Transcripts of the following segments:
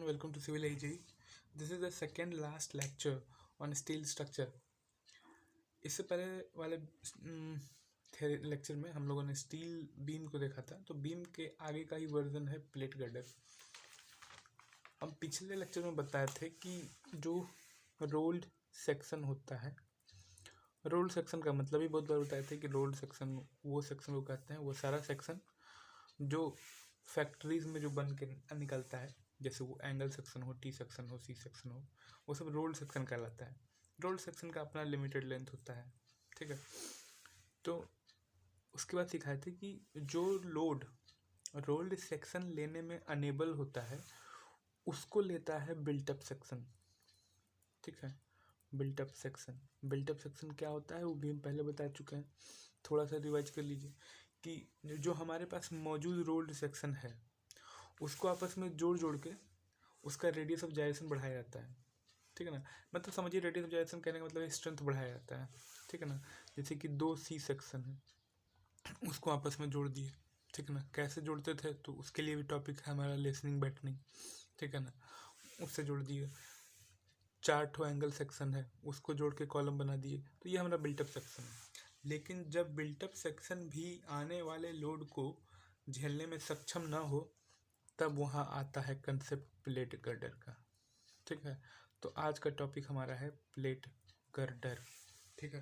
welcome to Civil AG. This is the second last lecture on steel structure. इससे पहले वाले lecture में हम लोगों ने स्टील बीम को देखा था, तो बीम के आगे का ही वर्जन है प्लेट गर्डर। हम पिछले लेक्चर में बताए थे कि जो रोल्ड सेक्शन होता है, रोल्ड सेक्शन का मतलब ही बहुत बार बताए थे कि रोल्ड सेक्शन वो सेक्शन को कहते हैं, वो सारा सेक्शन जो फैक्ट्रीज में जो बन के निकलता है, जैसे वो एंगल सेक्शन हो, टी सेक्शन हो, सी सेक्शन हो, वो सब रोल्ड सेक्शन कहलाता है। रोल्ड सेक्शन का अपना लिमिटेड लेंथ होता है, ठीक है। तो उसके बाद सिखाए थे कि जो लोड रोल्ड सेक्शन लेने में अनेबल होता है उसको लेता है बिल्टअप सेक्शन, ठीक है। बिल्टअप सेक्शन क्या होता है वो भी हम पहले बता चुके हैं, थोड़ा सा रिवाइज कर लीजिए कि जो हमारे पास मौजूद रोल्ड सेक्शन है उसको आपस में जोड़ जोड़ के उसका रेडियस ऑफ जायरेशन बढ़ाया जाता है, ठीक है ना। मतलब समझिए रेडियस ऑफ जायरेशन कहने का मतलब स्ट्रेंथ बढ़ाया जाता है, ठीक है ना। जैसे कि दो सी सेक्शन है उसको आपस में जोड़ दिए, ठीक है ना। कैसे जोड़ते थे तो उसके लिए भी टॉपिक है हमारा लिसनिंग बैटनिंग, ठीक है ना। उससे जोड़ दिए। चार ठो एंगल सेक्शन है उसको जोड़ के कॉलम बना दिए, तो ये हमारा बिल्टअप सेक्शन है। लेकिन जब बिल्टअप सेक्शन भी आने वाले लोड को झेलने में सक्षम ना हो तब वहाँ आता है कंसेप्ट प्लेट गर्डर का, ठीक है। तो आज का टॉपिक हमारा है प्लेट गर्डर, ठीक है।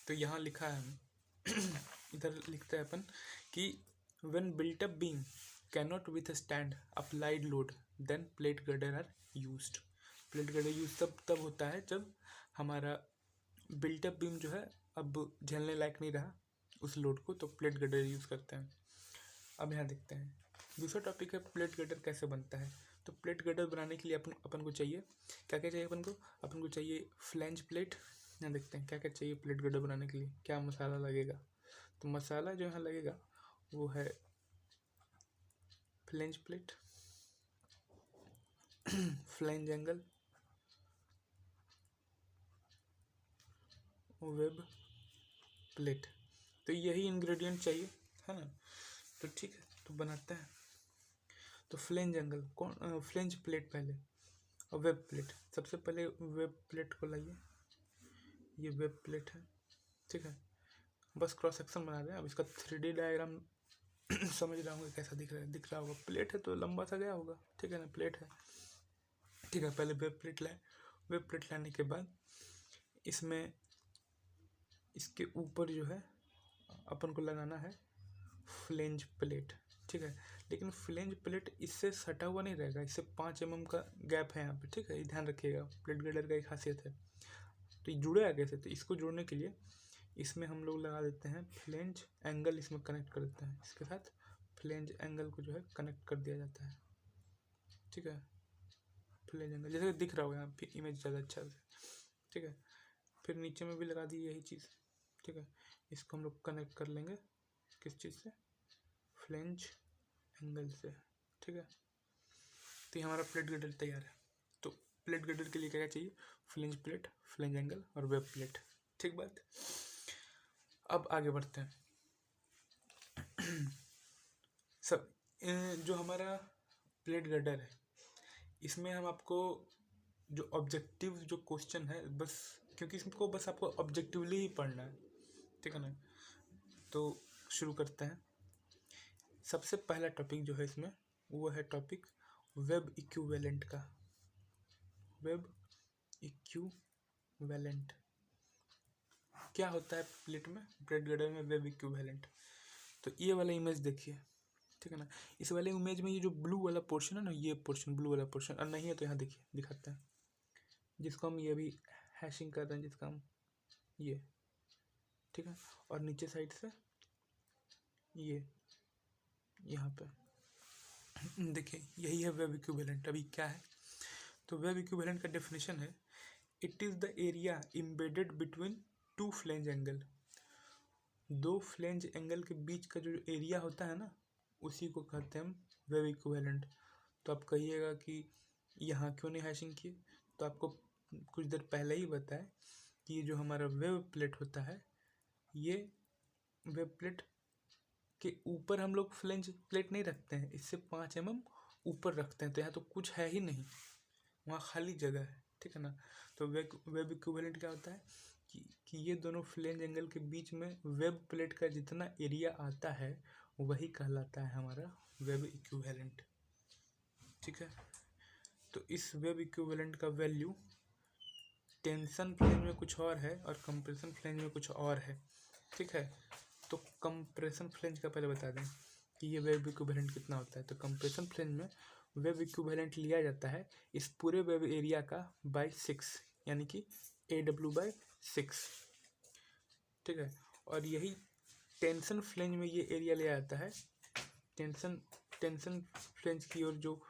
तो यहाँ लिखा है इधर लिखते हैं अपन कि when built up beam cannot withstand applied load then plate girder are used. Plate girder use तब होता है जब हमारा बिल्टअप बीम जो है अब झेलने लायक नहीं रहा उस लोड को, तो प्लेट गर्डर यूज़ करते हैं। अब यहाँ देखते हैं दूसरा टॉपिक है प्लेट गर्डर कैसे बनता है। तो प्लेट गर्डर बनाने के लिए अपन को चाहिए क्या क्या चाहिए। अपन को चाहिए फ्लैंज प्लेट। यहाँ देखते हैं क्या क्या चाहिए प्लेट गर्डर बनाने के लिए, क्या मसाला लगेगा। तो मसाला जो यहाँ लगेगा वो है flange plate, flange angle, web plate. तो यही इंग्रेडिएंट चाहिए, है ना। तो ठीक है, तो बनाते हैं। तो फ्लैंज एंगल फ्लैंज प्लेट पहले और वेब प्लेट। सबसे पहले वेब प्लेट को लाइए, ये वेब प्लेट है, ठीक है। बस क्रॉस सेक्शन बना रहे हैं। अब इसका 3D डायग्राम समझ रहा हूँ कैसा दिख रहा होगा। प्लेट है तो लंबा सा गया होगा, ठीक है ना। प्लेट है, ठीक है। पहले वेब प्लेट लाए। वेब प्लेट लाने के बाद इसमें इसके ऊपर जो है अपन को लगाना है फ्लैंज प्लेट, ठीक है। लेकिन फ्लैंज प्लेट इससे सटा हुआ नहीं रहेगा, इससे 5 mm का गैप है यहाँ पे, ठीक है। ये ध्यान रखिएगा, प्लेट गर्डर का एक खासियत है। तो ये जुड़ेगा कैसे, तो इसको जोड़ने के लिए इसमें हम लोग लगा देते हैं फ्लैंज एंगल, इसमें कनेक्ट कर देते हैं। इसके साथ फ्लैंज एंगल को जो है कनेक्ट कर दिया जाता है, ठीक है। फ्लैंज एंगल जैसे दिख रहा होगा यहाँ पे इमेज ज़्यादा अच्छा से, ठीक है। फिर नीचे में भी लगा दी यही चीज़, ठीक है। इसको हम लोग कनेक्ट कर लेंगे किस चीज़ से, फ्लैंज एंगल से, ठीक है। तो ये हमारा प्लेट गर्डर तैयार है। तो प्लेट गर्डर के लिए क्या चाहिए, फ्लैंज प्लेट, फ्लैंज एंगल और वेब प्लेट, ठीक बात। अब आगे बढ़ते हैं। सब जो हमारा प्लेट गर्डर है इसमें हम आपको जो ऑब्जेक्टिव जो क्वेश्चन है, बस क्योंकि इसको बस आपको ऑब्जेक्टिवली ही पढ़ना है, ठीक है ना। तो शुरू करते हैं। सबसे पहला टॉपिक जो है इसमें वो है टॉपिक वेब इक्विवेलेंट का। वेब इक्विवेलेंट क्या होता है प्लेट में, प्लेट गर्डर में वेब इक्विवेलेंट। तो ये वाला इमेज देखिए, ठीक है ना। इस वाले इमेज में ये जो ब्लू वाला पोर्शन है ना, ये पोर्शन ब्लू वाला पोर्शन, और नहीं है तो यहाँ देखिए दिखाते हैं, जिसको हम ये भी हैशिंग कर रहे हैं, जिसका हम ये, ठीक है। और नीचे साइड से ये यहाँ पे देखिए यही है वेब इक्विवेलेंट। अभी क्या है, तो वेब इक्विवेलेंट का डेफिनेशन है it is the area embedded between two flange angle. दो फ्लैंज एंगल के बीच का जो एरिया होता है ना उसी को कहते हैं हम वेब इक्विवेलेंट। तो आप कहिएगा कि यहाँ क्यों नहीं हैशिंग किए, तो आपको कुछ देर पहले ही बताया कि ये जो हमारा वेब प्लेट होता है, ये वेब प्लेट के ऊपर हम लोग फ्लैंज प्लेट नहीं रखते हैं, इससे 5 mm ऊपर रखते हैं, तो यहाँ तो कुछ है ही नहीं, वहाँ खाली जगह है, ठीक है ना। तो वेब इक्विवेलेंट क्या होता है कि ये दोनों फ्लेंज एंगल के बीच में वेब प्लेट का जितना एरिया आता है वही कहलाता है हमारा वेब इक्विवेलेंट, ठीक है। तो इस वेब इक्विवेलेंट का वैल्यू टेंशन फ्लेंज में कुछ और है और कंप्रेशन फ्लेंज में कुछ और है, ठीक है। तो कंप्रेशन फ्लेंज का पहले बता दें कि ये वेब इक्विवेलेंट कितना होता है। तो कंप्रेशन फ्लेंज में वेब इक्विवेलेंट लिया जाता है इस पूरे वेब एरिया का बाई 6, यानी कि AW/6, ठीक है। और यही टेंशन फ्लेंज में ये एरिया लिया जाता है, टेंशन फ्लेंज की ओर जो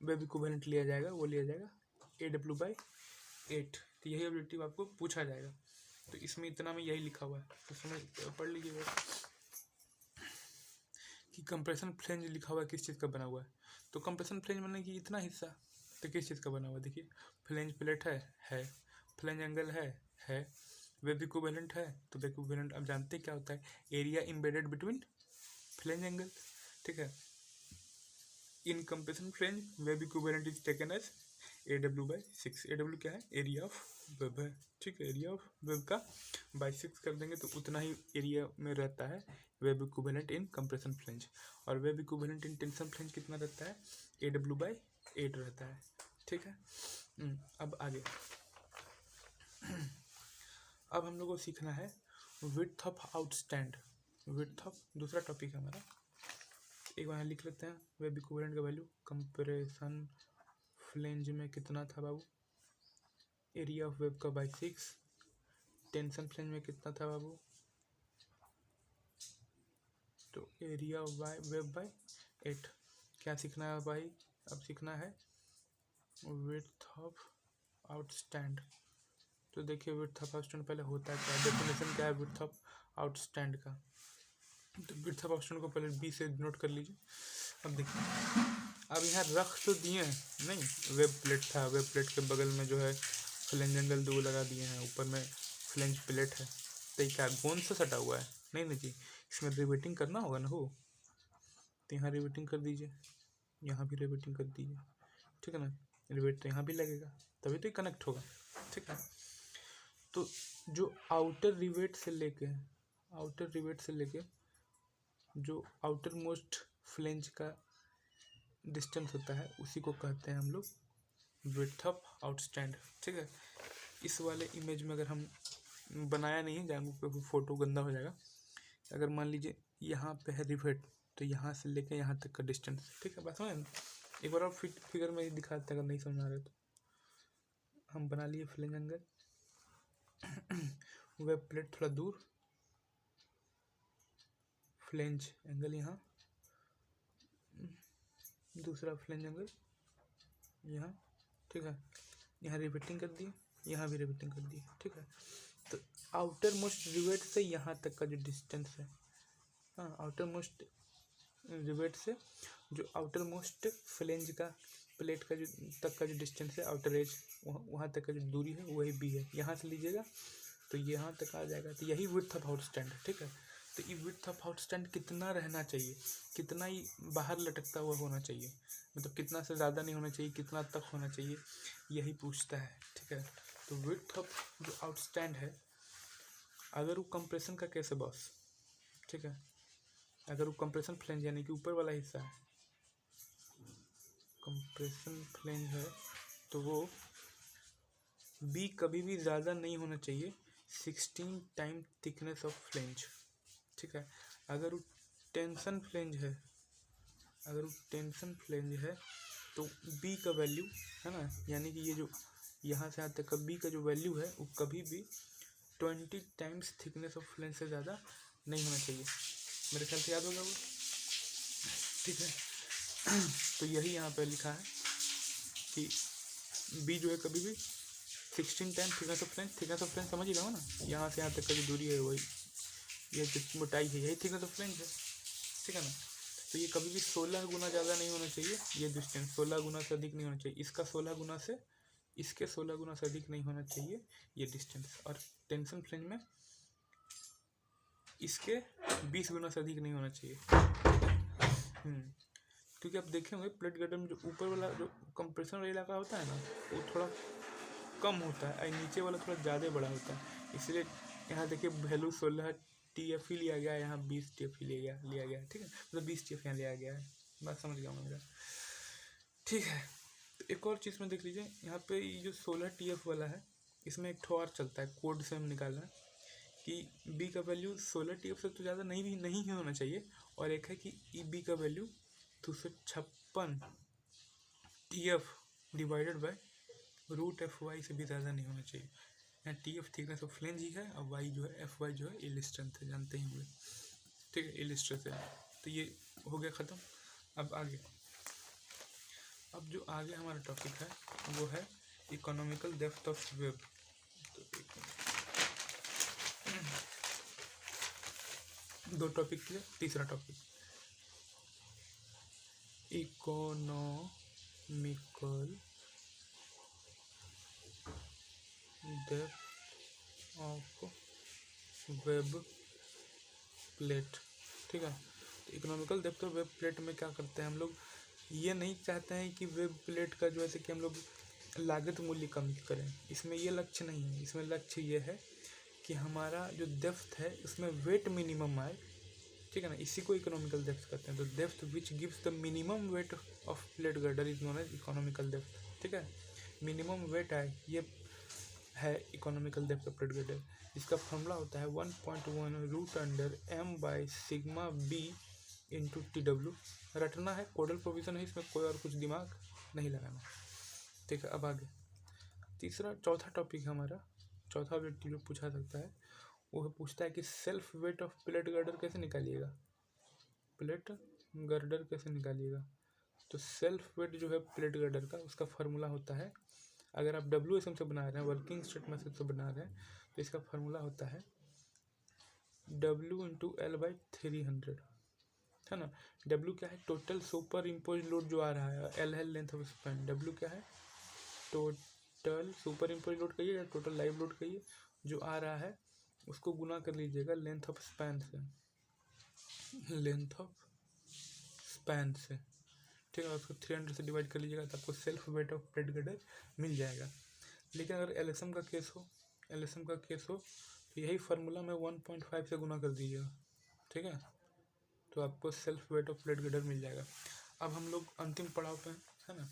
वेब इक्विवेलेंट लिया जाएगा वो लिया जाएगा AW/8। तो यही ऑब्जेक्टिव आपको पूछा जाएगा। तो इसमें इतना में यही लिखा हुआ है, तो समझ पढ़ लीजिएगा कि कंप्रेशन फ्लेंज लिखा हुआ है किस चीज़ का बना हुआ है। तो कंप्रेशन फ्लेंज बनने की इतना हिस्सा तो किस चीज़ का बना हुआ है, देखिए फ्लेंज प्लेट है, फ्लेंज एंगल है, वेब इक्विवेलेंट है। तो वेब इक्विवेलेंट आप जानते हैं क्या होता है, area embedded between flange angle, ठीक है। In compression flange web equivalent is taken as AW/6। AW क्या है, एरिया ऑफ वेब है, ठीक है। एरिया ऑफ वेब का बाई 6 कर देंगे तो उतना ही एरिया में रहता है web equivalent in compression flange. और web equivalent in tension flange कितना रहता है, AW/8 रहता है, ठीक है। अब आगे अब हम लोग को सीखना है width of outstand. Width of दूसरा टॉपिक है हमारा, एक बार लिख लेते हैं। वेब इक्विवेलेंट का वैल्यू कंप्रेशन फ्लेंज में कितना था बाबू, एरिया ऑफ वेब का बाई 6। टेंशन फ्लेंज में कितना था बाबू, तो एरिया ऑफ वेब बाई 8। क्या सीखना है भाई, अब सीखना है विड्थ ऑफ आउटस्टैंड। तो देखिए विड्थ ऑफ आउटस्टैंड पहले होता है क्या, डेफिनेशन क्या है विड्थ ऑफ आउटस्टैंड का। तो विड्थ ऑफ आउटस्टैंड को पहले B से नोट कर लीजिए। अब देखिए, अब यहाँ रख तो दिए नहीं, वेब प्लेट था, वेब प्लेट के बगल में जो है फ्लेंज एंगल 2 लगा दिए हैं, ऊपर में फ्लेंज प्लेट है। तो ये क्या गोंद से सटा हुआ है, नहीं जी, इसमें रिवेटिंग करना होगा ना हो। तो यहाँ रिवेटिंग कर दीजिए, यहाँ भी रिवेटिंग कर दीजिए, ठीक है ना। रिवेट तो यहाँ भी लगेगा तभी तो ये कनेक्ट होगा, ठीक है। तो जो आउटर रिवेट से लेके जो आउटर मोस्ट फ्लेंज का डिस्टेंस होता है उसी को कहते हैं हम लोग विड्थ ऑफ आउटस्टैंड, ठीक है। इस वाले इमेज में अगर हम बनाया नहीं है जहाँ फोटो गंदा हो जाएगा, अगर मान लीजिए यहाँ पे है रिवेट, तो यहाँ से लेके यहाँ तक का डिस्टेंस, ठीक है। बात समझ, एक बार और फिगर में दिखाते हैं अगर नहीं समझ आ रहा तो। हम बना लिए फ्लेंज एंगल, वेब प्लेट थोड़ा दूर, फ्लेंज एंगल यहाँ, दूसरा फ्लेंज एंगल यहाँ, ठीक है। यहाँ रिवेटिंग कर दिए, यहाँ भी रिवेटिंग कर दिए, ठीक है। तो आउटर मोस्ट रिवेट से यहाँ तक का जो डिस्टेंस है, हाँ, आउटर मोस्ट रिवेट से जो आउटर मोस्ट फ्लेंज का प्लेट का जो तक का जो डिस्टेंस है, आउटर एज, वहाँ तक का जो दूरी है वही B है। यहाँ से लीजिएगा तो यहाँ तक आ जाएगा, तो यही विड्थ ऑफ आउटस्टैंड है, ठीक है। तो ये विड्थ ऑफ आउटस्टैंड कितना रहना चाहिए, कितना ही बाहर लटकता हुआ होना चाहिए, मतलब कितना से ज़्यादा नहीं होना चाहिए, कितना तक होना चाहिए, यही पूछता है, ठीक है। तो विड्थ ऑफ जो आउटस्टैंड है, अगर वो कंप्रेशन का केस है बॉस, ठीक है, अगर वो कंप्रेशन फ्लेंज यानी कि ऊपर वाला हिस्सा है, कंप्रेशन फ्लेंज है, तो वो B कभी भी ज़्यादा नहीं होना चाहिए 16 टाइम थिकनेस ऑफ फ्लेंज, ठीक है। अगर वो टेंशन फ्लेंज है, तो B का वैल्यू है ना, यानी कि ये जो यहाँ से यहाँ तक का B का जो वैल्यू है वो कभी भी 20 टाइम्स थिकनेस ऑफ फ्लेंज से ज़्यादा नहीं होना चाहिए। मेरे ख्याल से याद होगा वो, ठीक है। तो यही यहाँ पे लिखा है कि B जो है कभी भी 16 टाइम थिकनेस ऑफ फ्लेंज समझ ही रहा हो ना, यहाँ से यहाँ तक का जो दूरी है वही, ये जो मोटाई है यही थिकनेस ऑफ फ्लेंज है, ठीक है ना। तो ये कभी भी 16 गुना ज़्यादा नहीं होना चाहिए, ये डिस्टेंस 16 गुना से अधिक नहीं होना चाहिए, इसका 16 गुना से, इसके 16 गुना से अधिक नहीं होना चाहिए ये डिस्टेंस। और टेंशन फ्लेंज में इसके 20 गुना से अधिक नहीं होना चाहिए। क्योंकि आप देखे होंगे प्लेट गर्डर में जो ऊपर वाला जो कंप्रेशन वाला इलाका होता है ना, वो थोड़ा कम होता है और नीचे वाला थोड़ा ज़्यादा बड़ा होता है। इसलिए यहाँ देखिए वैल्यू 16 TF ही लिया गया है, यहाँ 20 TF ही लिया गया है, ठीक है, मतलब 20 TF यहाँ लिया गया है। बात समझ गया मेरा, ठीक है। तो एक और चीज़ में देख लीजिए, यहाँ पे ये जो 16 TF वाला है, इसमें एक ठो और चलता है, कोड से हम निकालना है कि बी का वैल्यू 16 TF से तो ज़्यादा नहीं ही होना चाहिए, और एक है कि ई बी का value 256 TF divided by root FY से भी ज़्यादा नहीं होना चाहिए। यहाँ TF थिकनेस ऑफ फ्लेंज ही है, और Y जो है FY जो है यील्ड स्ट्रेंथ है, जानते ही होंगे, ठीक है, यील्ड स्ट्रेंथ है। तो ये हो गया ख़त्म। अब आगे, अब जो आगे हमारा टॉपिक है वो है इकोनॉमिकल डेप्थ ऑफ वेब। तो दो टॉपिक किया, तीसरा topic economical depth of web plate, ठीक है। तो economical depth of web plate में क्या करते हैं हम लोग, ये नहीं चाहते हैं कि वेब प्लेट का जो है कि हम लोग लागत मूल्य कम करें, इसमें ये लक्ष्य नहीं है। इसमें लक्ष्य ये है कि हमारा जो डेप्थ है उसमें वेट मिनिमम आए, ठीक है ना, इसी को इकोनॉमिकल डेप्थ कहते हैं। तो depth which gives the minimum weight of plate girder is known as economical depth, ठीक है। मिनिमम वेट आए, ये है economical depth of plate girder. इसका फॉर्मूला होता है 1.1 root under m by sigma b into TW। रटना है, कोडल प्रोविजन है, इसमें कोई और कुछ दिमाग नहीं लगाना, ठीक है। अब आगे चौथा टॉपिक है हमारा, चौथा व्यक्ति जो पूछा सकता है वो पूछता है कि self weight of plate girder कैसे निकालिएगा, प्लेट गर्डर कैसे निकालिएगा। तो सेल्फ वेट जो है प्लेट गर्डर का, उसका फार्मूला होता है, अगर आप WSM से बना रहे हैं, वर्किंग स्ट्रेट मेथड से बना रहे हैं, तो इसका फार्मूला होता है W इंटू L बाई 300, है ना। W क्या है, टोटल सुपर इम्पोज लोड जो आ रहा है, L है लेंथ ऑफ स्पैन, W क्या है, टोटल सुपर इम्पोज लोड कहिए या टोटल लाइव लोड कहिए, जो आ रहा है उसको गुना कर लीजिएगा लेंथ ऑफ स्पैन से, लेंथ ऑफ स्पैन से, ठीक है। उसको 300 से डिवाइड कर लीजिएगा तो आपको self weight of plate girder मिल जाएगा। लेकिन अगर LSM का केस हो तो यही फार्मूला में 1.5 से गुना कर दीजिएगा, ठीक है, तो आपको self weight of plate girder मिल जाएगा। अब हम लोग अंतिम पड़ाव पे है ना,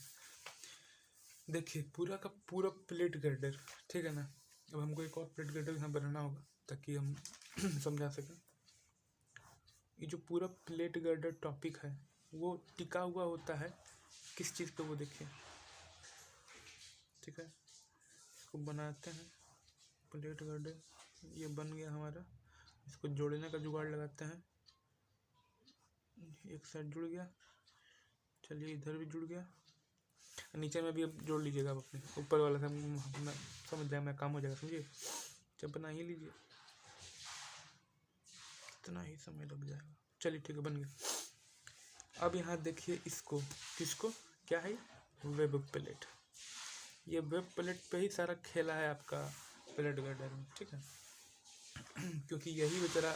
देखिए पूरा का पूरा प्लेट गर्डर, ठीक है ना। अब हमको एक और प्लेट गर्डर यहाँ बनाना होगा ताकि हम समझा सकें। ये जो पूरा प्लेट गर्डर टॉपिक है वो टिका हुआ होता है किस चीज़ पे, वो देखिए, ठीक है। इसको बनाते हैं प्लेट गर्डर, ये बन गया हमारा। इसको जोड़ने का जुगाड़ लगाते हैं, एक साइड जुड़ गया, चलिए इधर भी जुड़ गया, नीचे में भी अब जोड़ लीजिएगा आप अपने ऊपर वाला से, मैं समझ जाए, मैं काम हो जाएगा, समझिए। जब बना ही लीजिए, इतना ही समय लग जाएगा, चलिए ठीक है, बन गया। अब यहाँ देखिए इसको, किसको, क्या है, वेब प्लेट। ये वेब प्लेट पे ही सारा खेला है आपका प्लेट गर्डर में, ठीक है। क्योंकि यही बेचारा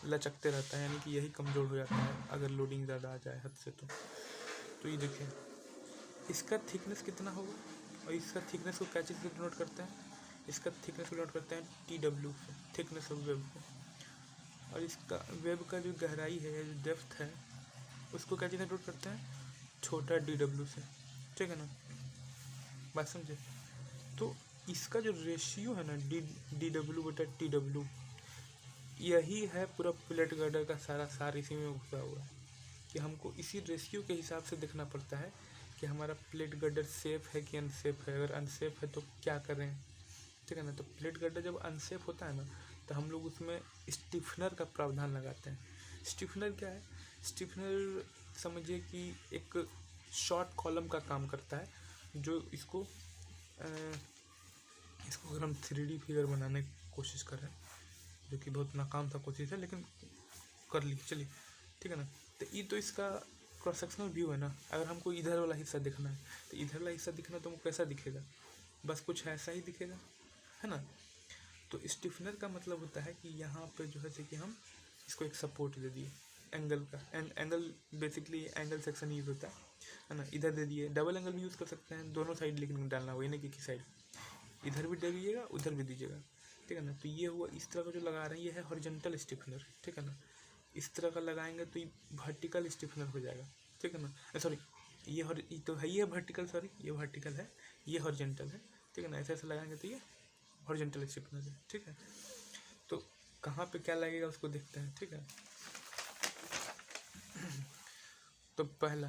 लचकते रहता है, यानी कि यही कमज़ोर हो जाता है अगर लोडिंग ज़्यादा आ जाए हद से। तो ये देखिए इसका थिकनेस कितना होगा, और इसका थिकनेस को क्या चीज़ से डिनोट करते हैं, इसका थिकनेस को डिनोट करते हैं TW से, थिकनेस ऑफ वेब को। और इसका वेब का जो गहराई है, जो डेप्थ है, उसको क्या चीज़ से डिनोट करते हैं, छोटा DW से, ठीक है ना, बात समझे। तो इसका जो रेशियो है ना DW बटा TW, यही है पूरा प्लेट गर्डर का सारा सार, इसी में घुसा हुआ है कि हमको इसी रेशियो के हिसाब से देखना पड़ता है कि हमारा प्लेट गर्डर सेफ है कि अनसेफ है। अगर अनसेफ है तो क्या करें, ठीक है ना। तो प्लेट गर्डर जब अनसेफ होता है ना, तो हम लोग उसमें स्टिफनर का प्रावधान लगाते हैं। स्टिफनर क्या है, स्टिफनर समझिए कि एक शॉर्ट कॉलम का काम करता है, जो इसको अगर हम 3D फिगर बनाने की कोशिश करें, जो कि बहुत नाकाम सा कोशिश है, लेकिन कर ली, चलिए, ठीक है ना। तो ये तो इसका क्रॉस सेक्शनल व्यू है ना। अगर हमको इधर वाला हिस्सा दिखना है तो इधर वाला हिस्सा दिखना, तो हमको कैसा दिखेगा, बस कुछ ऐसा ही दिखेगा, है ना। तो स्टिफनर का मतलब होता है कि यहाँ पे जो है कि हम इसको एक सपोर्ट दे दिए, एंगल का, angle basically angle section use होता है ना। इधर दे दिए, डबल एंगल भी यूज़ कर सकते हैं, दोनों साइड लेकिन डालना होगा, यानी कि साइड इधर भी दे दीजिएगा उधर भी दीजिएगा, ठीक है ना। तो ये हुआ, इस तरह का जो लगा रहे हैं ये है हॉरिजॉन्टल स्टिफनर, ठीक है ना। इस तरह का लगाएंगे तो ये वर्टिकल स्टिफनर हो जाएगा, ठीक है ना। सॉरी, ये तो है, ये वर्टिकल, सॉरी ये वर्टिकल है, ये हॉरिजॉन्टल है, ठीक है ना। ऐसे ऐसे लगाएंगे तो ये हॉरिजॉन्टल स्टिफनर है, ठीक है। तो कहाँ पे क्या लगेगा उसको देखते हैं, ठीक है। तो पहला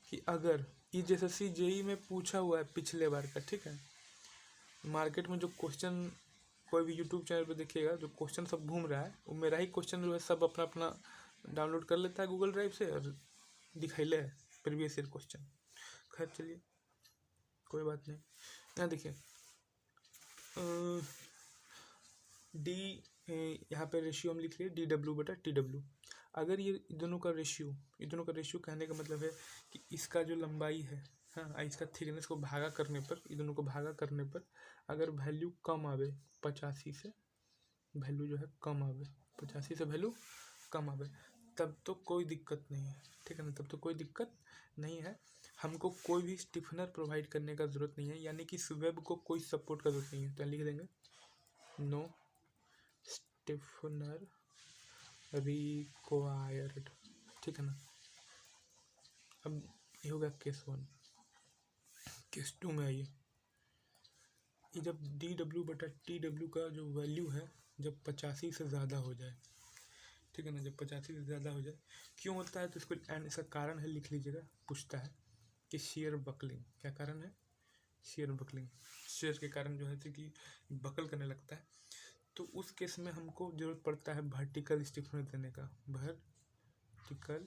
कि अगर ये जैसे CJE में पूछा हुआ है पिछले बार का, ठीक है। मार्केट में जो क्वेश्चन कोई भी यूट्यूब चैनल पे देखिएगा, जो क्वेश्चन सब घूम रहा है वो मेरा ही क्वेश्चन जो है, सब अपना अपना डाउनलोड कर लेता है गूगल ड्राइव से और दिखाइले है प्रीवियस ईयर क्वेश्चन। खैर चलिए कोई बात नहीं। यहाँ देखिए डी, यहाँ पे रेशियो हम लिख लिए DW/TW। अगर ये दोनों का रेशियो कहने का मतलब है कि इसका जो लंबाई है, हाँ, इसका थिकनेस को भागा करने पर, ये दोनों को भागा करने पर अगर वैल्यू कम आवे 85 से, वैल्यू जो है कम आवे 85 से, वैल्यू कम आवे, तब तो कोई दिक्कत नहीं है, ठीक है ना। तब तो कोई दिक्कत नहीं है, हमको कोई भी स्टिफनर प्रोवाइड करने का ज़रूरत नहीं है, यानी कि वेब को कोई सपोर्ट का ज़रूरत नहीं है। तो लिख देंगे नो स्टिफनर रिक्वायर्ड, ठीक है ना। अब ये हो गया केस 1। केस 2 में आइए, ये जब DW/TW का जो वैल्यू है जब 85 से ज़्यादा हो जाए, ठीक है ना, जब 85 से ज़्यादा हो जाए, क्यों होता है तो इसको एंड इसका कारण है लिख लीजिएगा। पूछता है कि शेयर बकलिंग, क्या कारण है, शेयर बकलिंग, शेयर के कारण जो है कि बकल करने लगता है। तो उस केस में हमको ज़रूरत पड़ता है वर्टिकल स्टिफनर देने का, वर्टिकल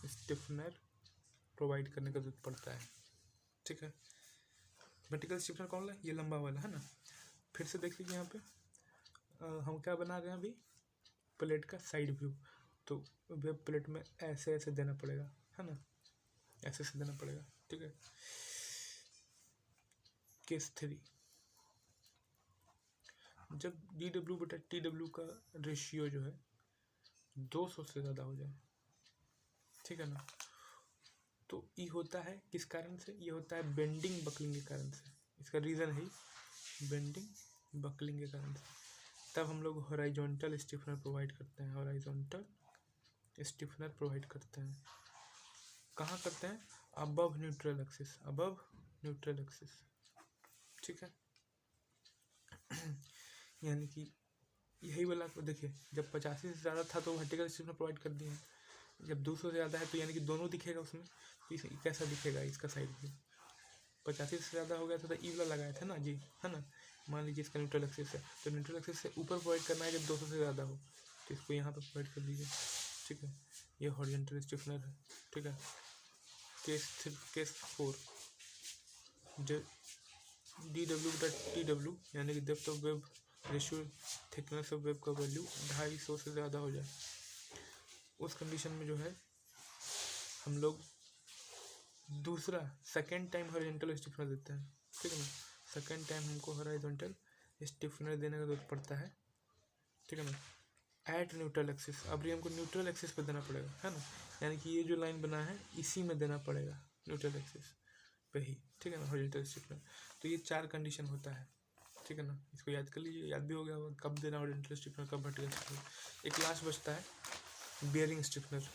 स्टिफनर प्रोवाइड करने का ज़रूरत पड़ता है, ठीक है। वर्टिकल स्टिफनर कौन है, ये लंबा वाला है ना। फिर से देख लीजिए यहाँ पे हम क्या बना रहे हैं अभी, प्लेट का साइड व्यू। तो वेब प्लेट में ऐसे ऐसे देना पड़ेगा, है ना, ऐसे ऐसे देना पड़ेगा, ठीक है। केस 3, जब DW/TW का रेशियो जो है 200 से ज़्यादा हो जाए, ठीक है ना। तो ये होता है किस कारण से, ये होता है बेंडिंग बकलिंग के कारण से। इसका रीज़न है बेंडिंग बकलिंग के कारण से। तब हम लोग हॉरिजॉन्टल स्टिफनर प्रोवाइड करते हैं, हॉरिजॉन्टल स्टिफनर प्रोवाइड करते हैं। कहाँ करते हैं, above neutral axis, above neutral axis, ठीक है। यानी कि यही वाला को देखिए, जब 85 से ज़्यादा था तो वर्टिकल स्टिफनर प्रोवाइड कर दिए हैं, जब 200 से ज़्यादा है तो यानी कि दोनों दिखेगा उसमें। तो कैसा दिखेगा इसका साइड व्यू, 85 से ज़्यादा हो गया था तो ई वाला लगाया था ना जी, है ना। मान लीजिए इसका न्यूट्रल एक्सिस है, तो न्यूट्रल एक्सिस से ऊपर प्रोवाइड करना है जब 200 से ज़्यादा हो, तो इसको यहाँ पर प्रोवाइड कर दीजिए, ठीक है। ये हॉरिजॉन्टल स्टिफनर है, ठीक है। केस 4, जो DW/TW यानी कि depth of web ratio thickness of web का वैल्यू 250 से ज़्यादा हो जाए, उस कंडीशन में जो है हम लोग दूसरा सेकेंड टाइम हॉरिजॉन्टल स्टिफनर देते हैं, ठीक है ना। सेकेंड टाइम हमको हॉरिजॉन्टल स्टिफनर देने का जरूरत पड़ता है, ठीक है ना। एट न्यूट्रल एक्सिस, अब ये हमको न्यूट्रल एक्सिस पे देना पड़ेगा, है ना। यानी कि ये जो लाइन बना है इसी में देना पड़ेगा, न्यूट्रल एक्सिस पे ही, ठीक है ना, हॉरिजॉन्टल स्टिफनर। तो ये 4 कंडीशन होता है, ठीक है ना। इसको याद कर लीजिए, याद भी हो गया कब देना हॉरिजॉन्टल स्टिफनर, कब वर्टिकल स्टिफनर। एक लास्ट बचता है बियरिंग स्टिफनर।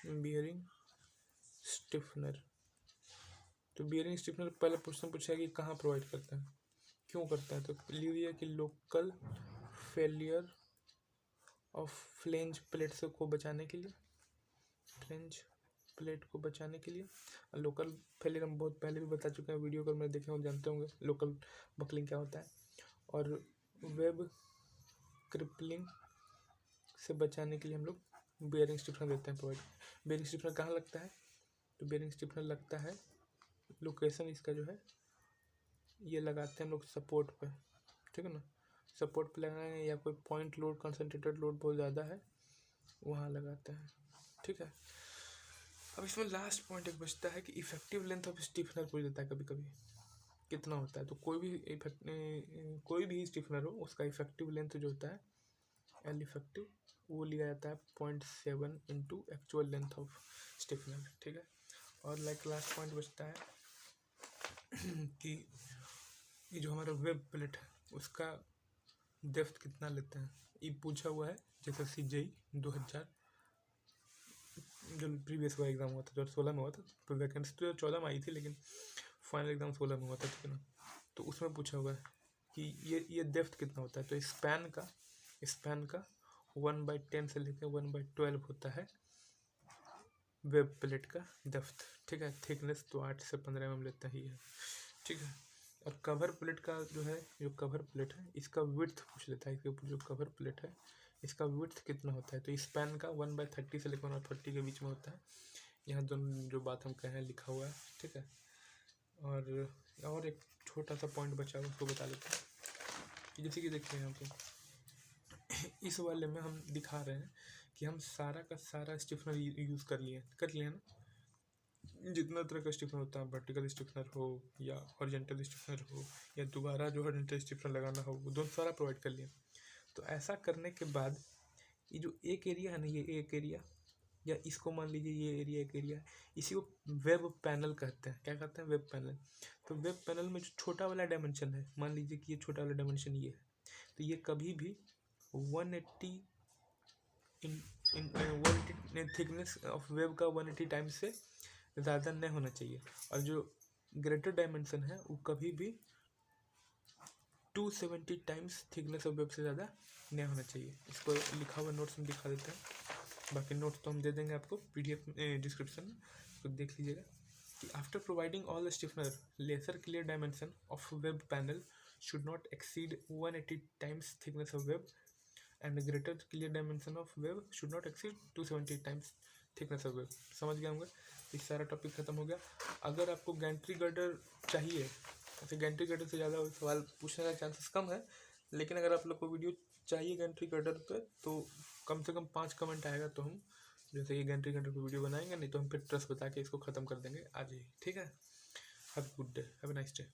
बियरिंग स्टिफनर, तो बियरिंग स्टिफनर पहले क्वेश्चन पूछा है कि कहाँ प्रोवाइड करता है, क्यों करता है। तो लिख दिया कि local failure of flange plates को बचाने के लिए, फ्लेंज प्लेट को बचाने के लिए। लोकल फेलियर हम बहुत पहले भी बता चुके हैं, वीडियो अगर मैं देखे हो जानते होंगे लोकल बकलिंग क्या होता है। और वेब क्रिपलिंग से बचाने के लिए हम लोग बियरिंग स्टिफनर देते हैं प्रोवाइड। बियरिंग स्टिफनर कहाँ लगता है, तो बियरिंग स्टिफनर लगता है, लोकेशन इसका जो है ये लगाते हैं हम लोग सपोर्ट पे, ठीक है ना। सपोर्ट पे लगाएंगे या कोई पॉइंट लोड, कंसंट्रेटेड लोड बहुत ज़्यादा है वहाँ लगाते हैं, ठीक है। अब इसमें लास्ट पॉइंट एक बचता है कि इफेक्टिव लेंथ ऑफ स्टिफनर पूछ देता है कभी कभी कितना होता है। तो कोई भी स्टिफनर हो उसका इफेक्टिव लेंथ जो होता है एल इफेक्टिव वो लिया जाता है 0.7 into actual length of stiffener, ठीक है। और लाइक लास्ट पॉइंट बचता है कि ये जो हमारा वेब प्लेट है उसका डेप्थ कितना लेते हैं, ये पूछा हुआ है। जैसे CJI 2000 जो प्रीवियस वाला एग्ज़ाम हुआ था 2016 में हुआ था, तो वैकेंसी तो 14 में आई थी लेकिन फाइनल एग्ज़ाम 16 में हुआ था, ठीक है ना। तो उसमें पूछा हुआ है कि ये डेप्थ कितना होता है। तो स्पैन का 1/10 से लेकर 1/12 होता है वेब प्लेट का डेप्थ, ठीक है। थिकनेस तो 8 से 15 mm लेता ही है, ठीक है। और कवर प्लेट का जो है, जो कवर प्लेट है इसका विड्थ पूछ लेता है, इसके ऊपर जो कवर प्लेट है इसका विड्थ कितना होता है। तो स्पैन का 1/30 से लेकर 1/40 के बीच में होता है। यहाँ दोनों जो बात हम कहे हैं लिखा हुआ है, ठीक है। और एक छोटा सा पॉइंट बचा हुआ उसको बता लेते हैं कि जैसे कि देखिए यहाँ पे इस वाले में हम दिखा रहे हैं कि हम सारा का सारा स्टिफनर यूज़ कर लिए ना। जितना तरह का स्टिफनर होता है, वर्टिकल स्टिफनर हो या हॉरिजॉन्टल स्टिफनर हो या दोबारा जो हॉरिजॉन्टल स्टिफनर लगाना हो, वो दोनों सारा प्रोवाइड कर लिए। तो ऐसा करने के बाद ये जो एक एरिया है ना, ये एक एरिया या इसको मान लीजिए ये एरिया एक एरिया है, इसी को वेब पैनल कहते हैं। क्या कहते हैं? Web panel. तो वेब पैनल में जो छोटा वाला डायमेंशन है, मान लीजिए कि ये छोटा वाला डायमेंशन ये है, तो ये कभी भी 180 थिकनेस ऑफ वेब का 180 टाइम्स से ज़्यादा नहीं होना चाहिए। और जो ग्रेटर डायमेंशन है वो कभी भी 270 टाइम्स थिकनेस ऑफ वेब से ज़्यादा नहीं होना चाहिए। इसको लिखा हुआ नोट्स में दिखा देते हैं, बाकी नोट्स तो हम दे देंगे आपको PDF डिस्क्रिप्शन में, तो देख लीजिएगा कि after providing all the stiffener lesser clear dimension of web panel should not exceed 180 times thickness of web and greater clear dimension of web should not exceed 270 times thickness of web. समझ गए होंगे? इस सारा topic खत्म हो गया। अगर आपको गैंट्री गर्डर चाहिए, ऐसे गैंट्री गर्डर से ज़्यादा सवाल पूछने का चांसेस कम है, लेकिन अगर आप लोग को वीडियो चाहिए गैंट्री गर्डर पे तो कम से कम 5 कमेंट आएगा तो हम जैसे ये गैंट्री गर्डर पर वीडियो बनाएंगे, नहीं तो हम फिर ट्रस्ट बता के इसको ख़त्म कर देंगे आज ही, ठीक है। Have good day, have nice day.